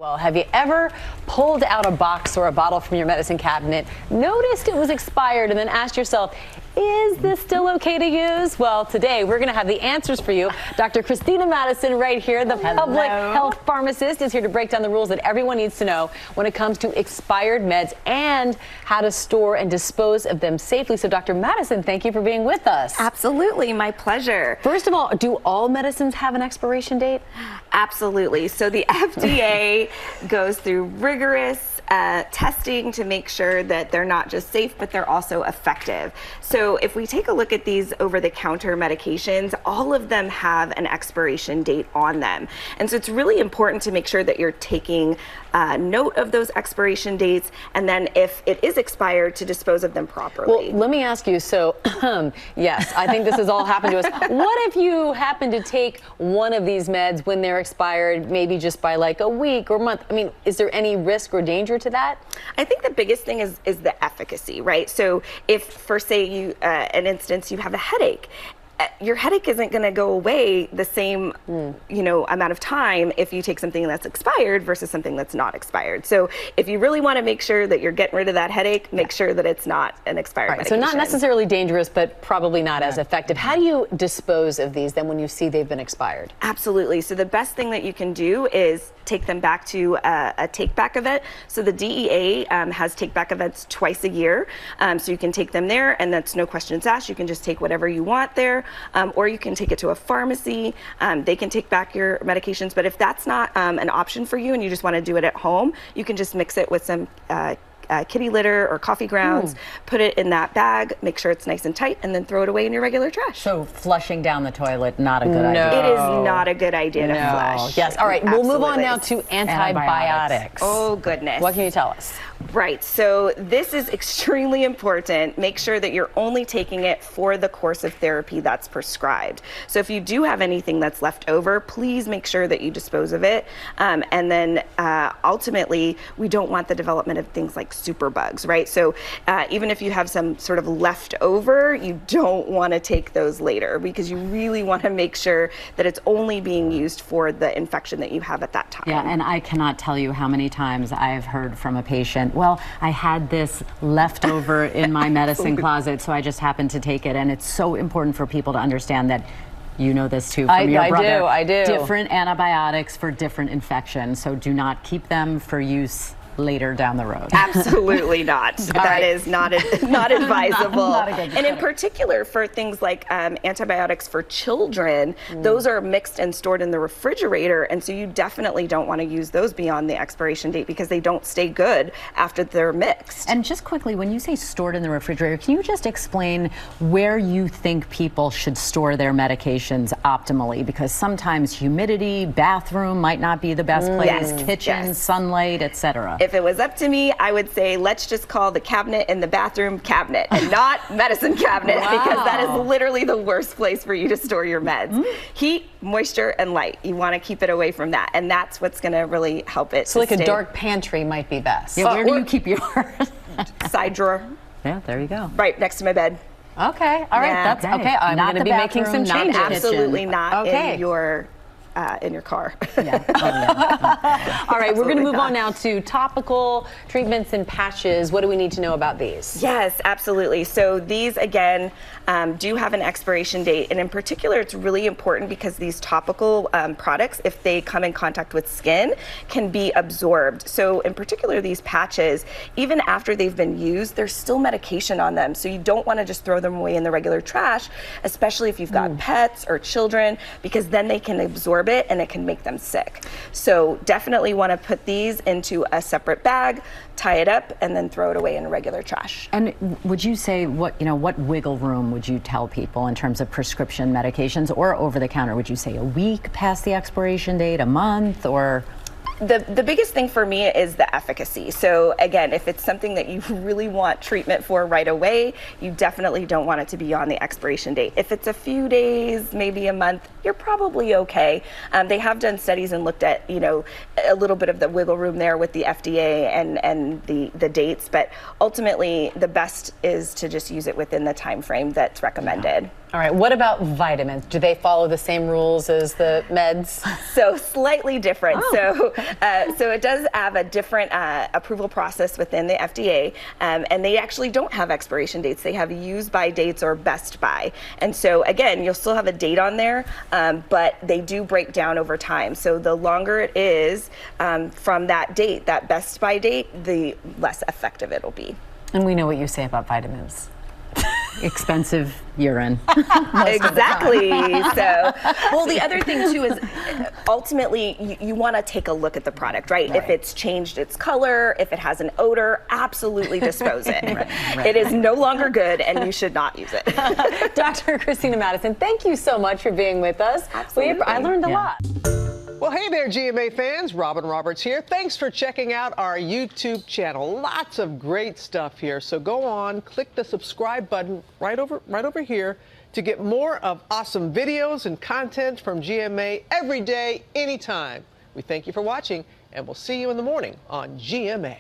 Well, have you ever pulled out a box or a bottle from your medicine cabinet, noticed it was expired, and then asked yourself, is this still okay to use? Well, today we're going to have the answers for you. Dr. Christina Madison right here, the Public Health Pharmacist, is here to break down the rules that everyone needs to know when it comes to expired meds and how to store and dispose of them safely. So, Dr. Madison, thank you for being with us. Absolutely, my pleasure. First of all, do all medicines have an expiration date? Absolutely. So the FDA goes through rigorous testing to make sure that they're not just safe, but they're also effective. So if we take a look at these over-the-counter medications, all of them have an expiration date on them. And so it's really important to make sure that you're taking note of those expiration dates, and then if it is expired, to dispose of them properly. Well, let me ask you, so yes, I think this has all happened to us. What if you happen to take one of these meds when they're expired, maybe just by like a week or month? I mean, is there any risk or danger to that? I think the biggest thing is the efficacy, right? So if, for say, you, an instance, you have a headache, your headache isn't going to go away the same, amount of time if you take something that's expired versus something that's not expired. So if you really want to make sure that you're getting rid of that headache, make sure that it's not an expired medication. So not necessarily dangerous, but probably not as effective. How do you dispose of these then when you see they've been expired? Absolutely. So the best thing that you can do is take them back to a take-back event. So the DEA has take-back events twice a year. So you can take them there, and that's no questions asked. You can just take whatever you want there. Or you can take it to a pharmacy. They can take back your medications. But if that's not an option for you and you just want to do it at home, you can just mix it with some kitty litter or coffee grounds, put it in that bag, make sure it's nice and tight, and then throw it away in your regular trash. So flushing down the toilet, not a good idea. It is not a good idea to flush. Yes. All right. We'll move on now to antibiotics. Oh, goodness. What can you tell us? Right. So this is extremely important. Make sure that you're only taking it for the course of therapy that's prescribed. So if you do have anything that's left over, please make sure that you dispose of it. And then ultimately, we don't want the development of things like superbugs, right? So even if you have some sort of leftover, you don't want to take those later, because you really want to make sure that it's only being used for the infection that you have at that time. Yeah, and I cannot tell you how many times I have heard from a patient, well, I had this leftover in my medicine closet, so I just happened to take it. And it's so important for people to understand that, you know this too from your brother. I do. Different antibiotics for different infections, so do not keep them for use later down the road. Absolutely not. That is not advisable. Not a good and in particular for things like antibiotics for children, those are mixed and stored in the refrigerator, and so you definitely don't want to use those beyond the expiration date because they don't stay good after they're mixed. And just quickly, when you say stored in the refrigerator, can you just explain where you think people should store their medications optimally? Because sometimes humidity, bathroom might not be the best place, kitchen, sunlight, etc. If it was up to me, I would say let's just call the cabinet in the bathroom cabinet and not medicine cabinet, because that is literally the worst place for you to store your meds. Heat, moisture, and light. You want to keep it away from that, and that's what's going to really help it. So like a dark pantry might be best. Yeah, where do you keep yours? Side drawer. Yeah, there you go. Right next to my bed. Okay, all right, that's okay. I'm going to be making some changes. Absolutely not in your car. All right, we're going to move on now to topical treatments and patches. What do we need to know about these? Yes, absolutely. So these, again, do have an expiration date. And in particular, it's really important because these topical products, if they come in contact with skin, can be absorbed. So in particular, these patches, even after they've been used, there's still medication on them. So you don't want to just throw them away in the regular trash, especially if you've got pets or children, because then they can absorb it and it can make them sick. So definitely want to put these into a separate bag, tie it up, and then throw it away in regular trash. And would you say what wiggle room would you tell people in terms of prescription medications or over the counter? Would you say a week past the expiration date, a month, or? The biggest thing for me is the efficacy. So again, if it's something that you really want treatment for right away, you definitely don't want it to be on the expiration date. If it's a few days, maybe a month, you're probably okay. They have done studies and looked at, a little bit of the wiggle room there with the FDA and the dates, but ultimately the best is to just use it within the time frame that's recommended. All right, what about vitamins? Do they follow the same rules as the meds? So slightly different. So it does have a different approval process within the FDA, and they actually don't have expiration dates. They have use by dates or best by. And so again, you'll still have a date on there, but they do break down over time. So the longer it is from that date, that best by date, the less effective it'll be. And we know what you say about vitamins. Expensive urine. Exactly. So, well, the other thing too is ultimately you want to take a look at the product, right? If it's changed its color, if it has an odor, absolutely dispose it. It is no longer good, and you should not use it. Dr. Christina Madison, thank you so much for being with us. Absolutely. I learned a lot. Well, hey there, GMA fans. Robin Roberts here. Thanks for checking out our YouTube channel. Lots of great stuff here. So go on, click the subscribe button right over here to get more of awesome videos and content from GMA every day, anytime. We thank you for watching, and we'll see you in the morning on GMA.